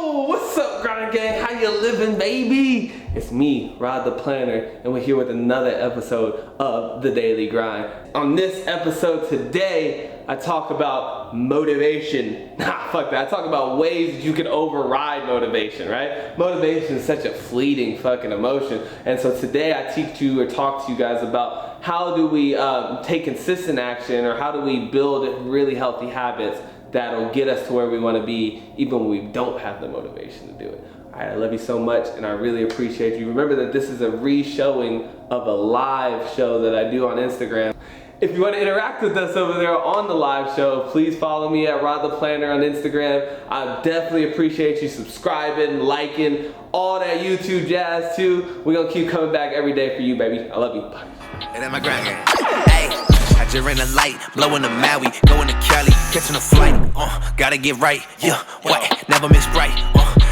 Yo, what's up, Grind Gang? How you living, baby? It's me, Rodtheplanter, and we're here with another episode of The Daily Grind. On this episode today, I talk about motivation. Fuck that. I talk about ways that you can override motivation, right? Motivation is such a fleeting fucking emotion. And so today I teach you or talk to you guys about how do we take consistent action, or how do we build really healthy habits that'll get us to where we want to be even when we don't have the motivation to do it. All right, I love you so much and I really appreciate you. Remember that this is a re-showing of a live show that I do on Instagram. If you want to interact with us over there on the live show, please follow me at Rodtheplanter on Instagram. I definitely appreciate you subscribing, liking, all that YouTube jazz too. We're going to keep coming back every day for you, baby. I love you. Bye. And then my grind. Hey, I just ran a light, blowing the Maui, going to Cali, catching a flight. Gotta get right, yeah, what? Never miss right.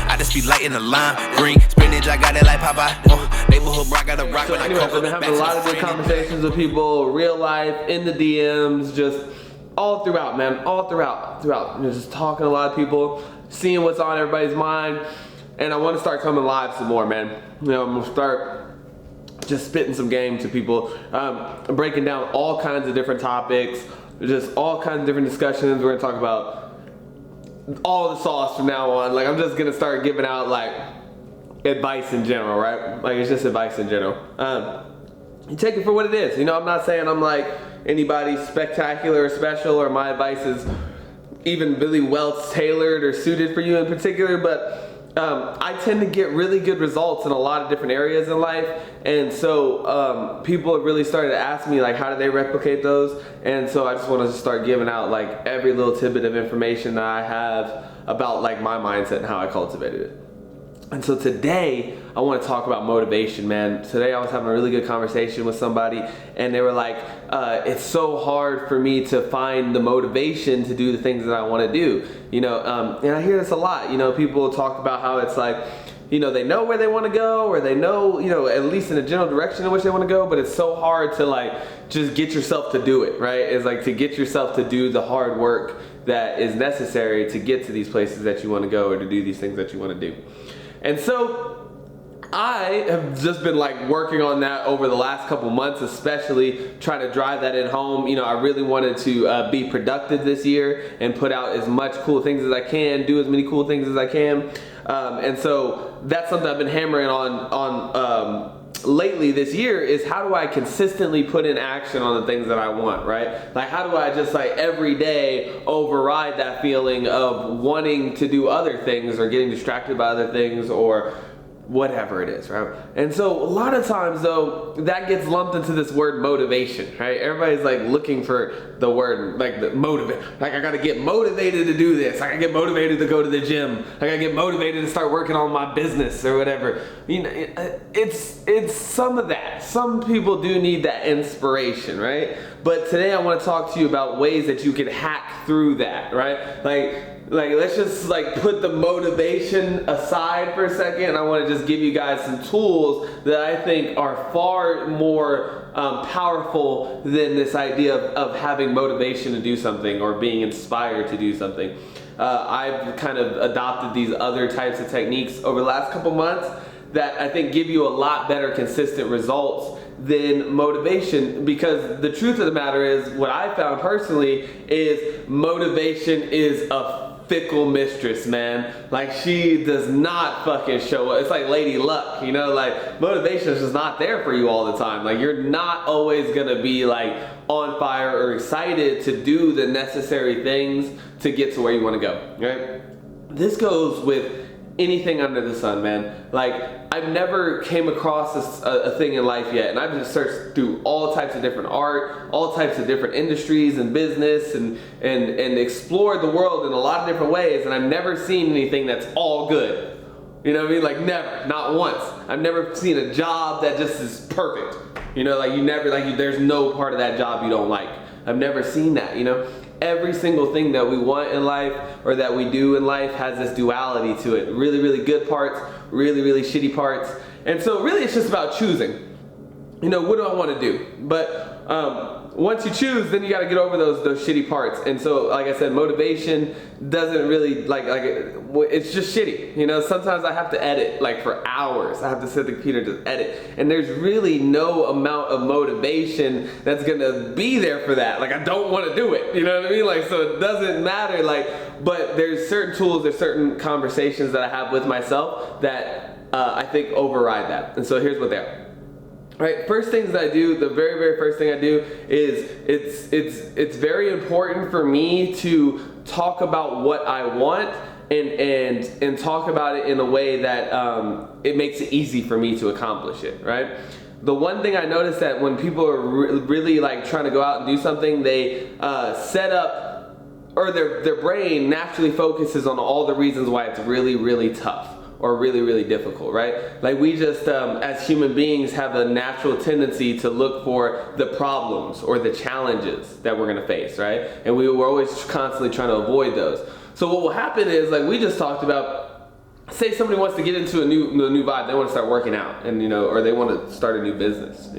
I just be lighting the lime, green spinach, I got it like Popeye. Neighborhood rock, got a rock. So anyways, I've been having a lot of good conversations with people, real life, in the DMs, just all throughout, man, all throughout. Just talking to a lot of people, seeing what's on everybody's mind, and I want to start coming live some more, man. You know, I'm gonna start just spitting some game to people, breaking down all kinds of different topics, just all kinds of different discussions. We're gonna talk about all the sauce from now on. Like, I'm just gonna start giving out like advice in general, right? Like, it's just advice in general. You take it for what it is. You know, I'm not saying I'm like anybody spectacular or special, or my advice is even really well tailored or suited for you in particular, but I tend to get really good results in a lot of different areas in life, and so people have really started to ask me like, how do they replicate those? And so I just want to start giving out like every little tidbit of information that I have about like my mindset and how I cultivated it. And so today I want to talk about motivation, man. Today I was having a really good conversation with somebody, and they were like, it's so hard for me to find the motivation to do the things that I want to do. You know, and I hear this a lot. You know, people talk about how it's like, you know, they know where they want to go, or they know, you know, at least in a general direction in which they want to go, but it's so hard to like just get yourself to do it, right? It's like to get yourself to do the hard work that is necessary to get to these places that you want to go, or to do these things that you want to do. And so I have just been like working on that over the last couple months, especially trying to drive that in home. You know, I really wanted to be productive this year and put out as much cool things as I can, do as many cool things as I can. And so that's something I've been hammering on lately this year, is how do I consistently put in action on the things that I want, right? Like, how do I just like every day override that feeling of wanting to do other things, or getting distracted by other things, or whatever it is, right? And so a lot of times though, that gets lumped into this word motivation, right? Everybody's like looking for the word, like the motivate. Like, I gotta get motivated to do this. I gotta get motivated to go to the gym. I gotta get motivated to start working on my business or whatever. You know, it's some of that. Some people do need that inspiration, right? But today I want to talk to you about ways that you can hack through that, right? Like let's just like put the motivation aside for a second. I want to just give you guys some tools that I think are far more powerful than this idea of having motivation to do something, or being inspired to do something. I've kind of adopted these other types of techniques over the last couple months that I think give you a lot better consistent results than motivation, because the truth of the matter is, what I found personally is motivation is a fickle mistress, man. Like, she does not fucking show up. It's like Lady Luck, you know, like motivation is just not there for you all the time. Like, you're not always gonna be like on fire or excited to do the necessary things to get to where you want to go, right? This goes with anything under the sun, man. Like, I've never came across a thing in life yet, and I've just searched through all types of different art, all types of different industries and business, and explored the world in a lot of different ways, and I've never seen anything that's all good. You know what I mean? Like, never, not once. I've never seen a job that just is perfect. You know, like, you never, like, there's no part of that job you don't like. I've never seen that, you know? Every single thing that we want in life, or that we do in life, has this duality to it. Really, really good parts, really, really shitty parts. And so really it's just about choosing. You know, what do I want to do? But once you choose, then you got to get over those shitty parts. And so, like I said, motivation doesn't really it's just shitty. You know, sometimes I have to edit like for hours. I have to sit at the computer and just edit. And there's really no amount of motivation that's gonna be there for that. Like I don't want to do it. You know what I mean? Like so it doesn't matter. But there's certain tools, there's certain conversations that I have with myself that I think override that. And so here's what they are. Right, first things that I do, the very, very first thing I do is it's very important for me to talk about what I want and talk about it in a way that it makes it easy for me to accomplish it, right? The one thing I noticed that when people are really like trying to go out and do something, they set up, or their brain naturally focuses on all the reasons why it's really, really tough or really, really difficult, right? Like we just, as human beings, have a natural tendency to look for the problems or the challenges that we're gonna face, right? And we're always constantly trying to avoid those. So what will happen is, like we just talked about, say somebody wants to get into a new vibe, they want to start working out, and or they want to start a new business,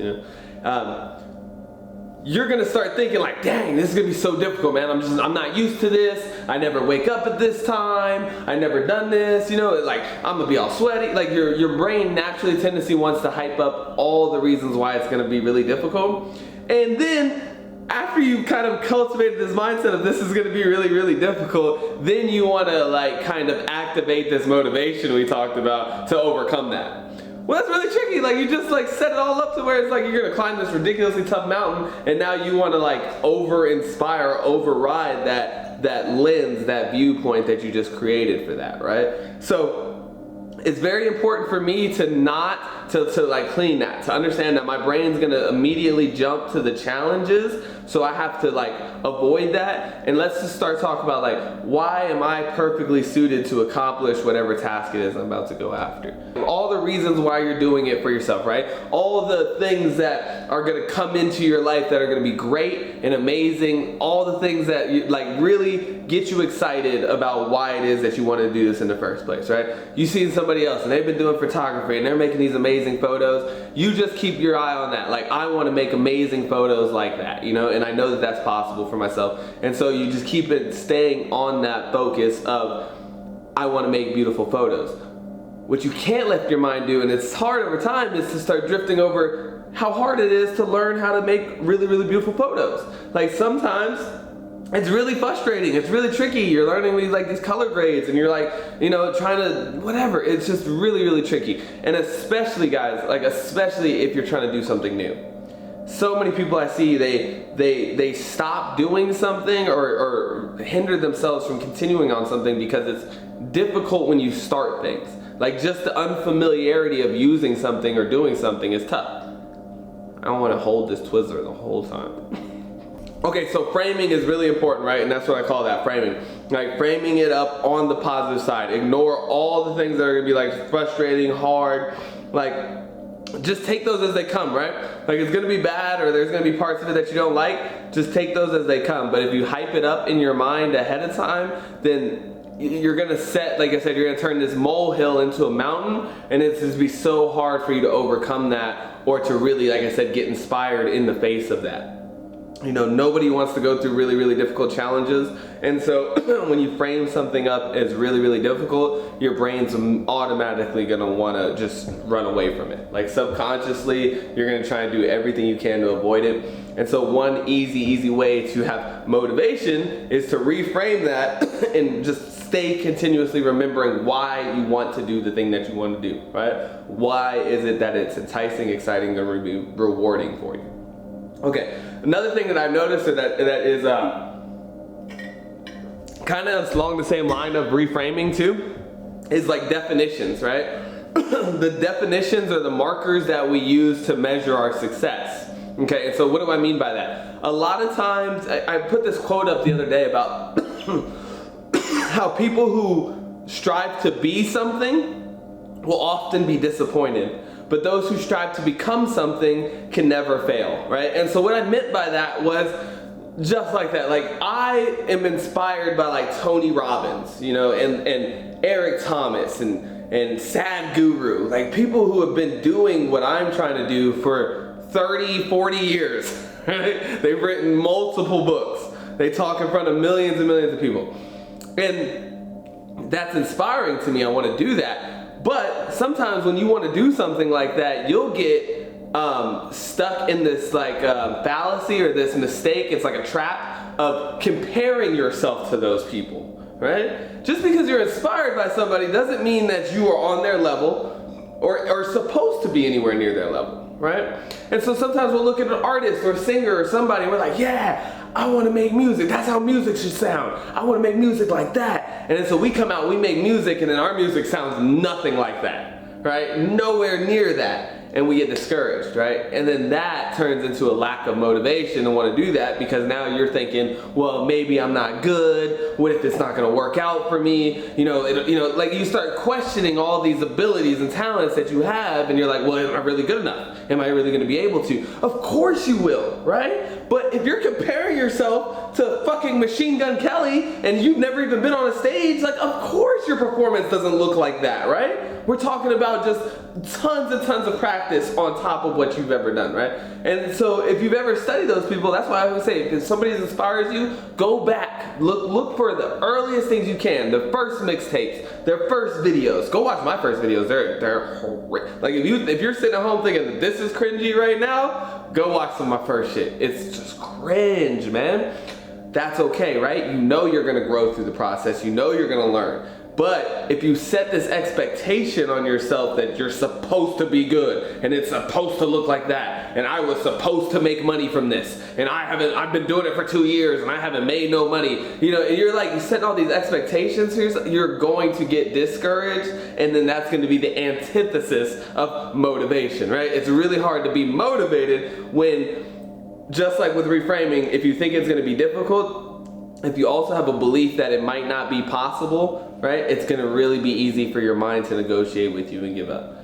you're gonna start thinking like, dang, this is gonna be so difficult, man. I'm not used to this. I never wake up at this time. I never done this, like I'm gonna be all sweaty. Like your brain naturally tendency wants to hype up all the reasons why it's gonna be really difficult. And then after you kind of cultivated this mindset of this is gonna be really, really difficult, then you wanna like kind of activate this motivation we talked about to overcome that. Well, that's really tricky. Like you just like set it all up to where it's like you're gonna climb this ridiculously tough mountain, and now you want to like override that lens, that viewpoint that you just created for that, right? So it's very important for me to not to like clean that, to understand that my brain's gonna immediately jump to the challenges, so I have to like avoid that. And let's just start talking about like, why am I perfectly suited to accomplish whatever task it is I'm about to go after? All the reasons why you're doing it for yourself, right? All the things that are gonna come into your life that are gonna be great and amazing, all the things that you, like really get you excited about why it is that you want to do this in the first place, right? You see somebody else and they've been doing photography and they're making these amazing photos. You just keep your eye on that. Like, I want to make amazing photos like that, and I know that that's possible for myself. And so you just keep it staying on that focus of, I want to make beautiful photos. What you can't let your mind do, and it's hard over time, is to start drifting over how hard it is to learn how to make really, really beautiful photos. Like sometimes it's really frustrating, it's really tricky. You're learning these color grades and you're like, trying to, whatever. It's just really, really tricky. And especially guys, especially if you're trying to do something new. So many people I see, they stop doing something or hinder themselves from continuing on something because it's difficult when you start things. Like just the unfamiliarity of using something or doing something is tough. I don't want to hold this Twizzler the whole time. Okay, so framing is really important, right? And that's what I call that, framing. Like framing it up on the positive side. Ignore all the things that are gonna be like frustrating, hard. Like, just take those as they come, right? Like it's gonna be bad or there's gonna be parts of it that you don't like. Just take those as they come. But if you hype it up in your mind ahead of time, then you're gonna set, like I said, you're gonna turn this molehill into a mountain, and it's just be so hard for you to overcome that or to really, like I said, get inspired in the face of that. Nobody wants to go through really, really difficult challenges. And so when you frame something up as really, really difficult, your brain's automatically gonna wanna just run away from it. Like subconsciously, you're gonna try and do everything you can to avoid it. And so one easy way to have motivation is to reframe that and just stay continuously remembering why you want to do the thing that you want to do, right? Why is it that it's enticing, exciting, and rewarding for you? Okay, another thing that I've noticed that is kind of along the same line of reframing too is like definitions, right? The definitions are the markers that we use to measure our success. Okay, and so what do I mean by that? A lot of times, I put this quote up the other day about how people who strive to be something will often be disappointed. But those who strive to become something can never fail, right? And so what I meant by that was just like that. Like I am inspired by like Tony Robbins, and Eric Thomas and Sadhguru, like people who have been doing what I'm trying to do for 30, 40 years. right? They've written multiple books. They talk in front of millions and millions of people. And that's inspiring to me. I want to do that. But sometimes when you want to do something like that, you'll get stuck in this like fallacy or this mistake. It's like a trap of comparing yourself to those people, right? Just because you're inspired by somebody doesn't mean that you are on their level or supposed to be anywhere near their level, right? And so sometimes we'll look at an artist or a singer or somebody and we're like, yeah, I want to make music. That's how music should sound. I want to make music like that. And then so we come out, we make music, and then our music sounds nothing like that, right? Nowhere near that. And we get discouraged, right? And then that turns into a lack of motivation to want to do that, because now you're thinking, well, maybe I'm not good. What if it's not going to work out for me? Like you start questioning all these abilities and talents that you have, and you're like, well, am I really good enough? Am I really going to be able to? Of course you will, right? But if you're comparing yourself to fucking Machine Gun Kelly and you've never even been on a stage, like, of course your performance doesn't look like that, right? We're talking about just tons and tons of practice on top of what you've ever done, right? And so if you've ever studied those people, that's why I always say, if somebody inspires you, go back, look for the earliest things you can, the first mixtapes, their first videos. Go watch my first videos. They're horrific. Like if you're sitting at home thinking this is cringy right now, go watch some of my first shit. It's just cringe, man. That's okay, right? You know you're gonna grow through the process. You know you're gonna learn. But if you set this expectation on yourself that you're supposed to be good and it's supposed to look like that, and I was supposed to make money from this, and I've been doing it for 2 years and I haven't made no money, and you're setting all these expectations for yourself, you're going to get discouraged, and then that's going to be the antithesis of motivation, right? It's really hard to be motivated when, just like with reframing, if you think it's going to be difficult, if you also have a belief that it might not be possible, right, it's going to really be easy for your mind to negotiate with you and give up.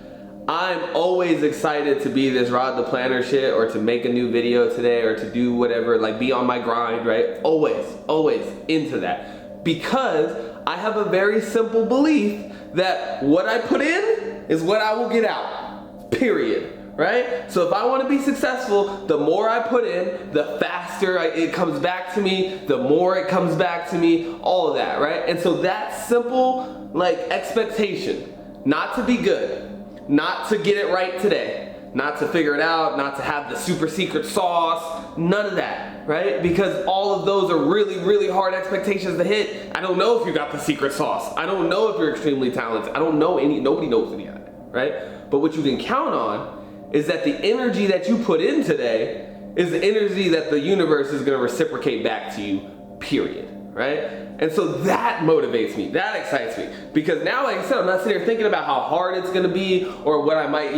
I'm always excited to be this Rodtheplanter shit, or to make a new video today, or to do whatever, like be on my grind, right? Always into that. Because I have a very simple belief that what I put in is what I will get out, period. Right? So if I want to be successful, the more I put in, the faster it comes back to me, the more it comes back to me, all of that, right? And so that simple expectation, not to be good, not to get it right today, not to figure it out, not to have the super secret sauce, none of that, right? Because all of those are really, really hard expectations to hit. I don't know if you got the secret sauce. I don't know if you're extremely talented. I don't know nobody knows any of that, right? But what you can count on is that the energy that you put in today is the energy that the universe is going to reciprocate back to you, period, right? And so that motivates me, that excites me, because now, like I said, I'm not sitting here thinking about how hard it's going to be, or what I might,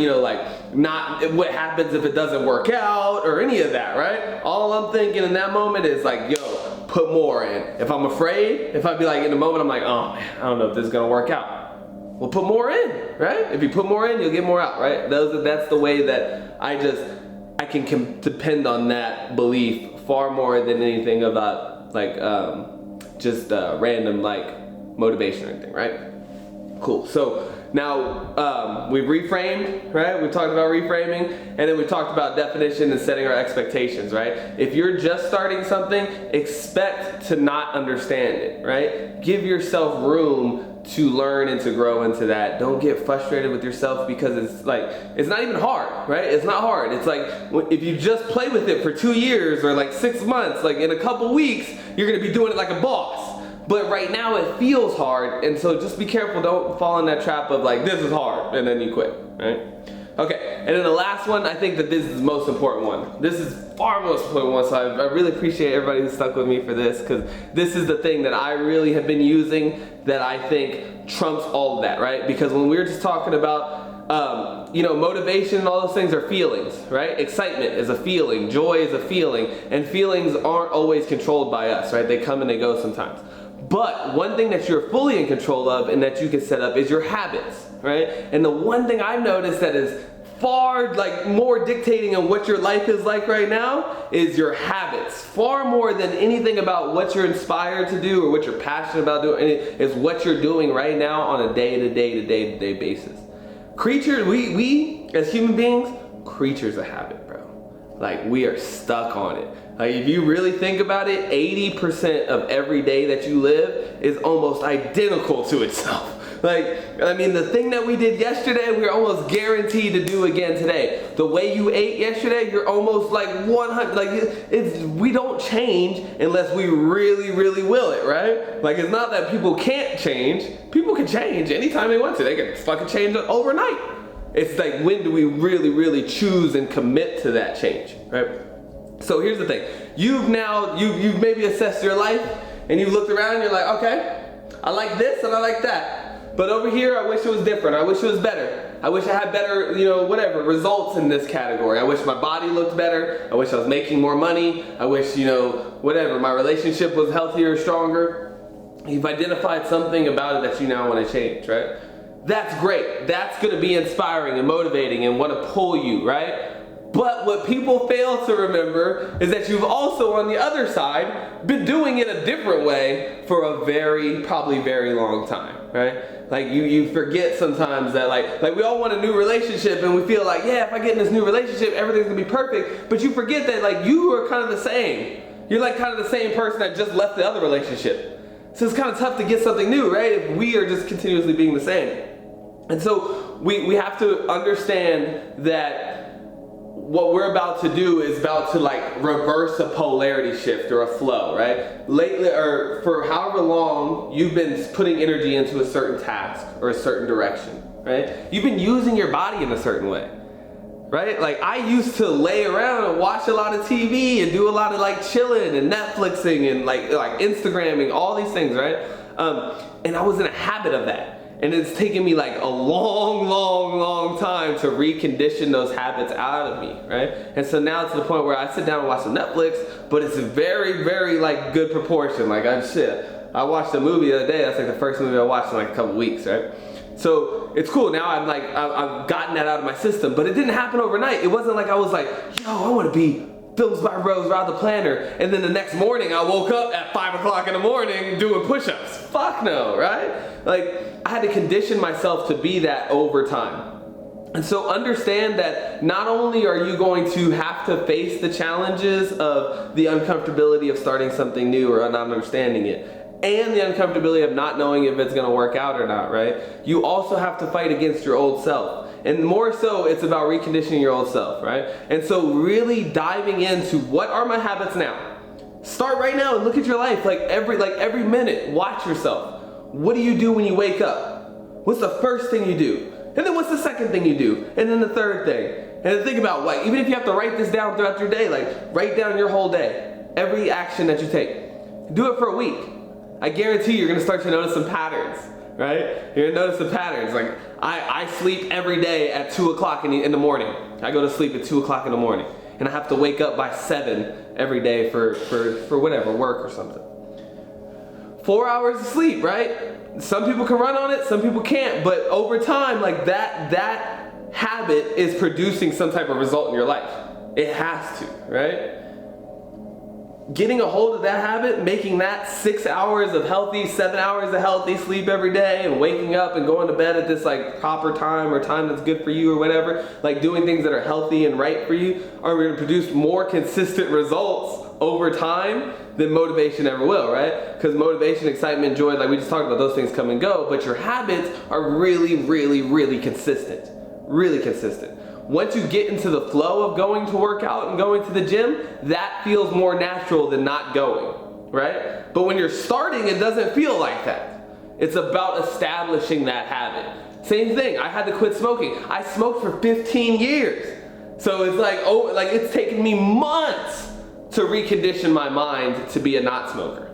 what happens if it doesn't work out, or any of that, right? All I'm thinking in that moment is like, yo, put more in. If I'm afraid, if I be like in the moment, I'm like, oh man, I don't know if this is going to work out. Well, put more in, right? If you put more in, you'll get more out, right? That's the way that I can depend on that belief far more than anything about random motivation or anything, right? Cool. So now we've reframed, right? We talked about reframing, and then we talked about definition and setting our expectations, right? If you're just starting something, expect to not understand it, right? Give yourself room to learn and to grow into that. Don't get frustrated with yourself, because it's not even hard, right? It's not hard. It's like if you just play with it for 2 years or 6 months, in a couple weeks, you're gonna be doing it like a boss. But right now it feels hard, and so just be careful. Don't fall in that trap of this is hard, and then you quit, right? Okay, and then the last one, I think that this is the most important one. This is far most important one, so I really appreciate everybody who stuck with me for this, because this is the thing that I really have been using that I think trumps all of that, right? Because when we were just talking about motivation and all those things are feelings, right? Excitement is a feeling, joy is a feeling, and feelings aren't always controlled by us, right? They come and they go sometimes. But one thing that you're fully in control of and that you can set up is your habits, right? And the one thing I've noticed that is far more dictating on what your life is like right now is your habits. Far more than anything about what you're inspired to do or what you're passionate about doing, is what you're doing right now on a day-to-day basis. Creatures, we as human beings, creatures of habit, bro. like we are stuck on it. Like if you really think about it, 80% of every day that you live is almost identical to itself. Like, I mean, the thing that we did yesterday, we're almost guaranteed to do again today. The way you ate yesterday, you're almost like 100, like we don't change unless we really, really will it, right? Like it's not that people can't change. People can change anytime they want to. They can fucking change it overnight. It's like, when do we really, really choose and commit to that change, right? So here's the thing. You've maybe assessed your life and you've looked around and you're like, okay, I like this and I like that. But over here, I wish it was different. I wish it was better. I wish I had better, whatever, results in this category. I wish my body looked better. I wish I was making more money. I wish, whatever, my relationship was healthier, stronger. You've identified something about it that you now want to change, right? That's great. That's going to be inspiring and motivating and want to pull you, right? But what people fail to remember is that you've also, on the other side, been doing it a different way for a probably very long time, right? Like you forget sometimes that like we all want a new relationship and we feel like, yeah, if I get in this new relationship, everything's gonna be perfect. But you forget that like you are kind of the same. You're like kind of the same person that just left the other relationship. So it's kind of tough to get something new, right? If we are just continuously being the same. And so we have to understand that what we're about to do is about to like reverse a polarity shift or a flow, right? Lately, or for however long you've been putting energy into a certain task or a certain direction, right? You've been using your body in a certain way, right? Like I used to lay around and watch a lot of TV and do a lot of like chilling and Netflixing and like Instagramming, all these things, right? And I was in a habit of that. And it's taken me like a long time to recondition those habits out of me, right? And so now to the point where I sit down and watch some Netflix, but it's a very like good proportion. Like I watched a movie the other day. That's like the first movie I watched in like a couple weeks, right? So it's cool. Now I've gotten that out of my system, but it didn't happen overnight. It wasn't like I was like, yo, I want to be Films by Rose, Rodtheplanter, and then the next morning I woke up at 5 o'clock in the morning doing push-ups. Fuck no, right? Like I had to condition myself to be that over time. And so understand that not only are you going to have to face the challenges of the uncomfortability of starting something new or not understanding it, and the uncomfortability of not knowing if it's gonna work out or not, right? You also have to fight against your old self. And more so, it's about reconditioning your old self, right? And so really diving into what are my habits now? Start right now and look at your life. Like every minute, watch yourself. What do you do when you wake up? What's the first thing you do? And then what's the second thing you do? And then the third thing. And then think about what, even if you have to write this down throughout your day, like write down your whole day, every action that you take. Do it for a week. I guarantee you're gonna start to notice some patterns, right? You're gonna notice the patterns. Like I sleep every day at 2 o'clock in the morning. I go to sleep at 2 o'clock in the morning. And I have to wake up by 7 every day for whatever, work or something. 4 hours of sleep, right? Some people can run on it, some people can't. But over time, like that habit is producing some type of result in your life. It has to, right? Getting a hold of that habit, making that 6 hours of healthy, 7 hours of healthy sleep every day, and waking up and going to bed at this like proper time or time that's good for you or whatever, like doing things that are healthy and right for you, are going to produce more consistent results over time than motivation ever will, right? Because motivation, excitement, joy, like we just talked about, those things come and go, but your habits are really consistent. Really consistent. Once you get into the flow of going to work out and going to the gym, that feels more natural than not going, right? But when you're starting, it doesn't feel like that. It's about establishing that habit. Same thing, I had to quit smoking. I smoked for 15 years. So it's like, it's taken me months to recondition my mind to be a not smoker.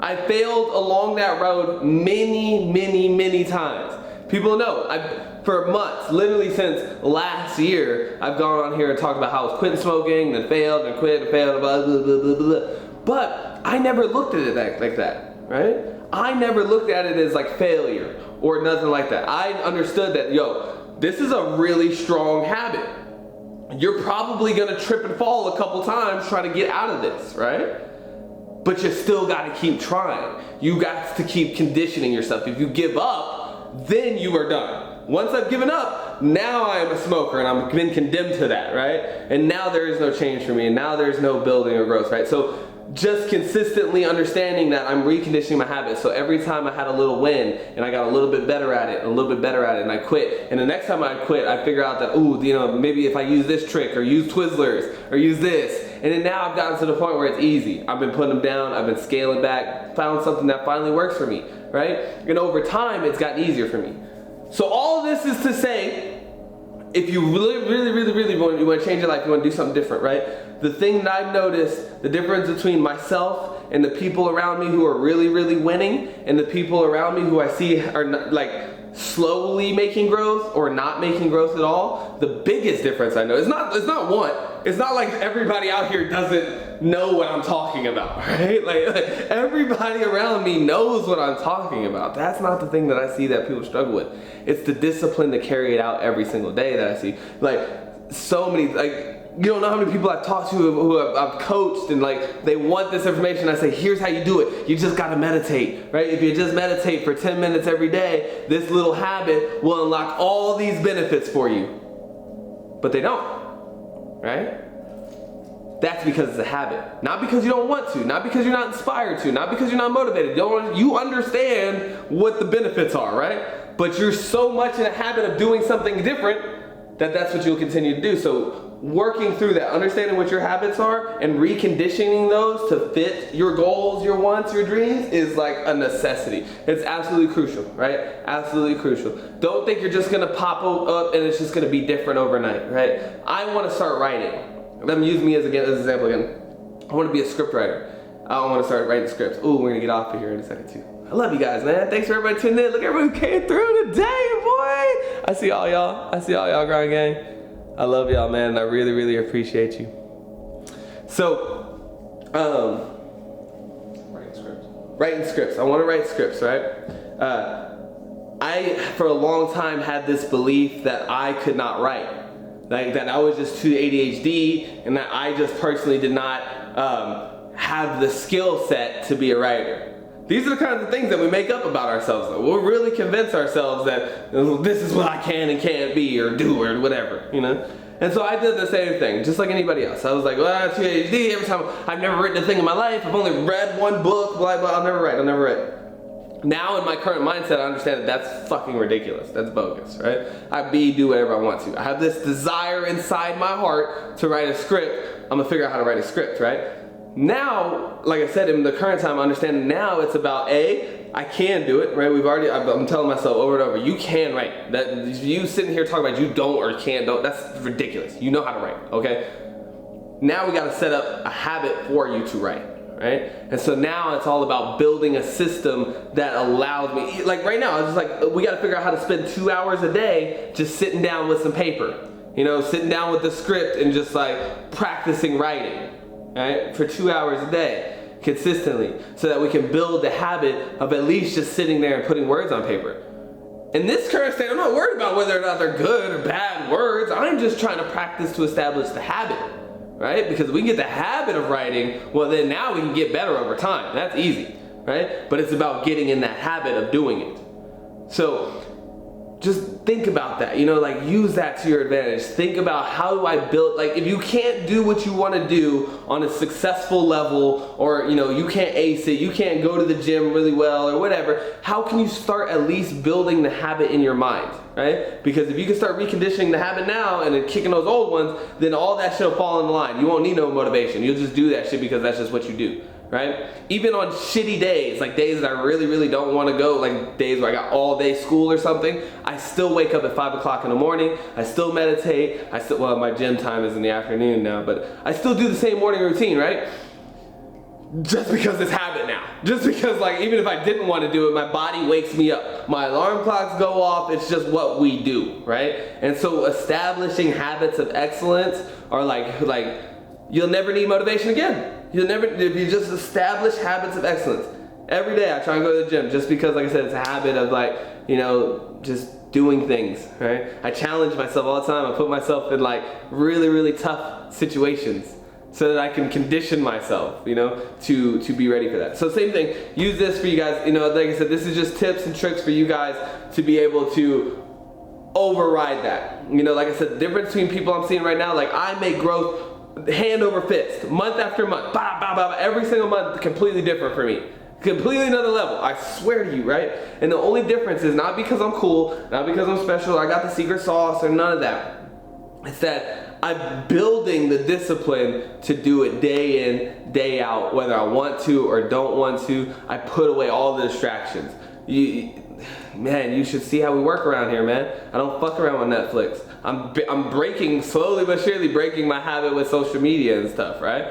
I failed along that road many times. People know, for months, literally since last year, I've gone on here and talked about how I was quitting smoking, then failed, and quit, and failed, blah, blah, blah, blah, blah. But I never looked at it like that, right? I never looked at it as like failure or nothing like that. I understood that, this is a really strong habit. You're probably gonna trip and fall a couple times trying to get out of this, right? But you still gotta keep trying. You got to keep conditioning yourself. If you give up, then you are done. Once I've given up, now I'm a smoker and I'm been condemned to that, right? And now there is no change for me, and now there's no building or growth, right? So just consistently understanding that I'm reconditioning my habits. So every time I had a little win and I got a little bit better at it, and I quit, and the next time I quit, I figure out that, ooh, you know, maybe if I use this trick or use Twizzlers or use this, and then now I've gotten to the point where it's easy. I've been putting them down, I've been scaling back, found something that finally works for me, right? And over time, it's gotten easier for me. So all this is to say, if you really want to change your life, you want to do something different, right? The thing that I've noticed, the difference between myself and the people around me who are really winning, and the people around me who I see are not, like slowly making growth or not making growth at all, the biggest difference I know is not one. It's not like everybody out here doesn't know what I'm talking about, right? Like everybody around me knows what I'm talking about. That's not the thing that I see that people struggle with. It's the discipline to carry it out every single day that I see. Like so many, like, you don't know how many people I've talked to who I've coached, and like they want this information. I say, here's how you do it. You just gotta meditate, right? If you just meditate for 10 minutes every day, this little habit will unlock all these benefits for you. But they don't, right? That's because it's a habit. Not because you don't want to, not because you're not inspired to, not because you're not motivated. You understand what the benefits are, right? But you're so much in a habit of doing something different that that's what you'll continue to do. So working through that, understanding what your habits are and reconditioning those to fit your goals, your wants, your dreams is like a necessity. It's absolutely crucial, right? Absolutely crucial. Don't think you're just gonna pop up and it's just gonna be different overnight, right? I wanna start writing. Let me use me as an example again. I wanna be a script writer. I wanna start writing scripts. Ooh, we're gonna get off of here in a second too. I love you guys, man. Thanks for everybody tuning in. Look at everybody who came through today, boy. I see all y'all. I see all y'all, grind gang. I love y'all, man, and I really appreciate you. So, writing scripts. I want to write scripts, right? I, for a long time, had this belief that I could not write. Like, that I was just too ADHD, and that I just personally did not have the skill set to be a writer. These are the kinds of things that we make up about ourselves, though. We'll really convince ourselves that this is what I can and can't be or do or whatever, you know? And so I did the same thing, just like anybody else. I was like, well, I'm too ADHD. Every time, I've never written a thing in my life. I've only read one book, blah, blah. I'll never write. Now in my current mindset, I understand that that's fucking ridiculous. That's bogus, right? I do whatever I want to. I have this desire inside my heart to write a script. I'm gonna figure out how to write a script, right? Now, like I said, in the current time, I understand now it's about I can do it, right? I'm telling myself over and over, you can write. That you sitting here talking about you don't or can't, that's ridiculous. You know how to write, okay? Now we gotta set up a habit for you to write, right? And so now it's all about building a system that allows me, like right now, it's just like, we gotta figure out how to spend 2 hours a day just sitting down with some paper, you know, sitting down with the script and just like practicing writing. Right? For 2 hours a day, consistently, so that we can build the habit of at least just sitting there and putting words on paper. In this current state, I'm not worried about whether or not they're good or bad words. I'm just trying to practice to establish the habit, right? Because if we can get the habit of writing, well then now we can get better over time. That's easy, right? But it's about getting in that habit of doing it. So just think about that, you know, like use that to your advantage. Think about, how do I build, like if you can't do what you want to do on a successful level, or you know, you can't ace it, you can't go to the gym really well or whatever, how can you start at least building the habit in your mind, right? Because if you can start reconditioning the habit now and then kicking those old ones, then all that shit will fall in line. You won't need no motivation. You'll just do that shit because that's just what you do. Right? Even on shitty days, like days that I really don't want to go, like days where I got all day school or something, I still wake up at 5 o'clock in the morning, I still meditate, well, my gym time is in the afternoon now, but I still do the same morning routine, right? Just because it's habit now. Just because, like, even if I didn't want to do it, my body wakes me up. My alarm clocks go off, it's just what we do, right? And so establishing habits of excellence are like you'll never need motivation again. If you just establish habits of excellence. Every day I try and go to the gym just because, like I said, it's a habit of like, you know, just doing things, right? I challenge myself all the time. I put myself in like really tough situations so that I can condition myself, you know, to be ready for that. So same thing, use this for you guys. You know, like I said, this is just tips and tricks for you guys to be able to override that. You know, like I said, the difference between people I'm seeing right now, like I make growth hand over fist, month after month, every single month, completely different for me. Completely another level, I swear to you, right? And the only difference is not because I'm cool, not because I'm special, I got the secret sauce or none of that. It's that I'm building the discipline to do it day in, day out, whether I want to or don't want to. I put away all the distractions. Man, you should see how we work around here, man. I don't fuck around with Netflix. I'm breaking, slowly but surely breaking my habit with social media and stuff, right?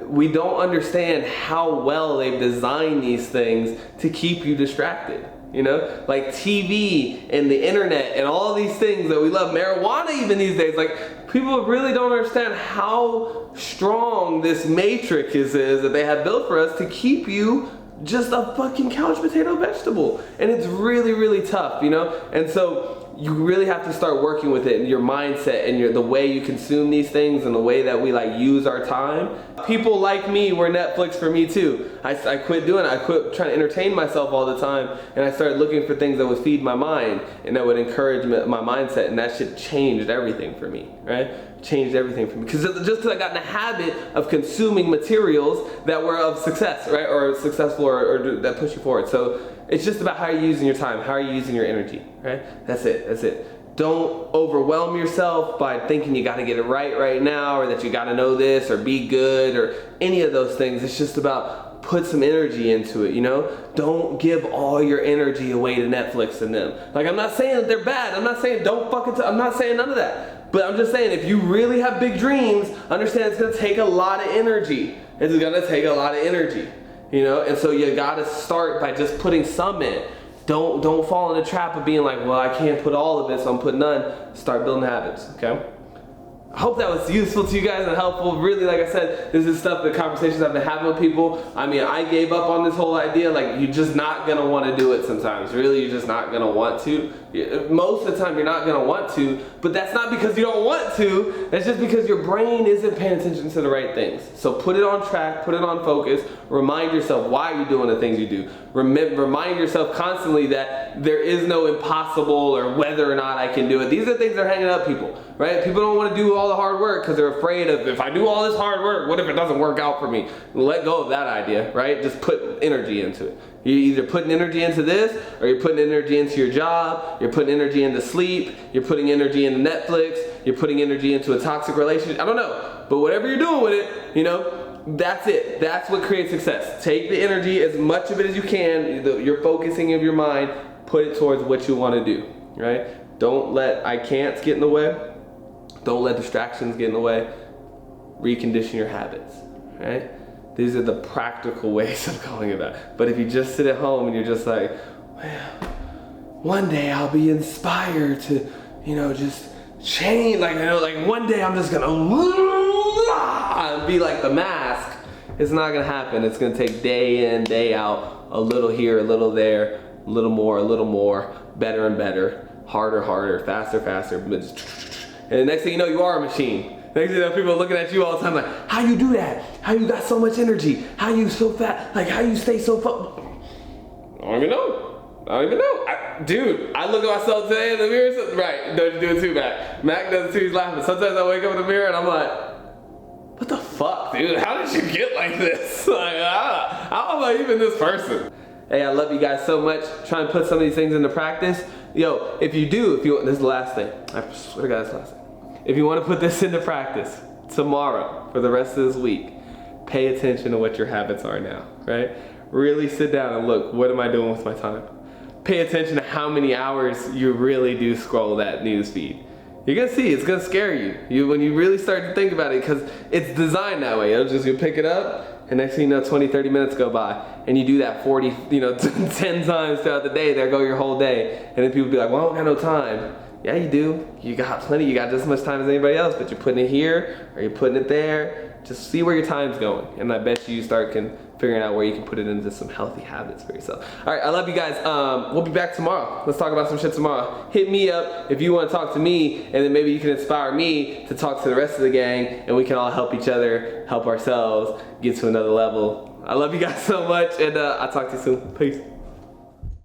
We don't understand how well they've designed these things to keep you distracted. You know, like TV and the internet and all these things that we love, marijuana even these days, like people really don't understand how strong this matrix is that they have built for us to keep you just a fucking couch potato vegetable. And it's really, really tough, you know? And so you really have to start working with it and your mindset and the way you consume these things and the way that we like use our time. People like me were Netflix for me too. I quit doing it. I quit trying to entertain myself all the time, and I started looking for things that would feed my mind and that would encourage my mindset, and that shit changed everything for me, right? Changed everything for me. Because I got in the habit of consuming materials that were of success, right? Or successful or that push you forward. So it's just about how you're using your time, how are you using your energy, right? That's it, that's it. Don't overwhelm yourself by thinking you gotta get it right now, or that you gotta know this, or be good, or any of those things. It's just about put some energy into it, you know? Don't give all your energy away to Netflix and them. Like, I'm not saying that they're bad. I'm not saying don't fucking, I'm not saying none of that. But I'm just saying, if you really have big dreams, understand it's gonna take a lot of energy. It's gonna take a lot of energy. You know, and so you gotta start by just putting some in. Don't fall in the trap of being like, well, I can't put all of it, so I'm putting none. Start building habits, okay? I hope that was useful to you guys and helpful. Really, like I said, this is stuff, the conversations I've been having with people. I mean, I gave up on this whole idea. Like, you're just not gonna wanna do it sometimes. Really, you're just not gonna want to. Most of the time, you're not gonna want to, but that's not because you don't want to. That's just because your brain isn't paying attention to the right things. So put it on track, put it on focus. Remind yourself why you're doing the things you do. Remind yourself constantly that there is no impossible or whether or not I can do it. These are things that are hanging up people, right? People don't want to do all the hard work because they're afraid of, if I do all this hard work, what if it doesn't work out for me? Let go of that idea, right? Just put energy into it. You're either putting energy into this, or you're putting energy into your job, you're putting energy into sleep, you're putting energy into Netflix, you're putting energy into a toxic relationship. I don't know. But whatever you're doing with it, you know, that's it. That's what creates success. Take the energy, as much of it as you can, your focusing of your mind, put it towards what you want to do, right? Don't let I can'ts get in the way. Don't let distractions get in the way. Recondition your habits, right? These are the practical ways of going about it. But if you just sit at home and you're just like, well, one day I'll be inspired to, you know, just change, like, you know, like one day I'm just gonna be like the Mask. It's not gonna happen. It's gonna take day in, day out, a little here, a little there, a little more, better and better, harder, faster. And the next thing you know, you are a machine. Next thing you know, people are looking at you all the time like, how you do that? How you got so much energy? How you so fat? Like, how you stay so I don't even know. Dude, I look at myself today in the mirror. Right, don't you do it too, Mac? Mac does it too, he's laughing. Sometimes I wake up in the mirror and I'm like, what the fuck, dude? How did you get like this? Like, how am I even this person? Hey, I love you guys so much. Try and put some of these things into practice. Yo, if you this is the last thing. I swear to God, this is the last thing. If you want to put this into practice tomorrow for the rest of this week, pay attention to what your habits are now, right? Really sit down and look, what am I doing with my time? Pay attention to how many hours you really do scroll that news feed. You're gonna see, it's gonna scare you. When you really start to think about it, because it's designed that way. You pick it up, and next thing you know, 20, 30 minutes go by, and you do that 40, 10 times throughout the day, there go your whole day. And then people be like, well, I don't have no time. Yeah, you do. You got plenty. You got just as much time as anybody else, but you're putting it here or you're putting it there. Just see where your time's going. And I bet you start figuring out where you can put it into some healthy habits for yourself. All right, I love you guys. We'll be back tomorrow. Let's talk about some shit tomorrow. Hit me up if you want to talk to me, and then maybe you can inspire me to talk to the rest of the gang, and we can all help each other, help ourselves get to another level. I love you guys so much, and I'll talk to you soon. Peace.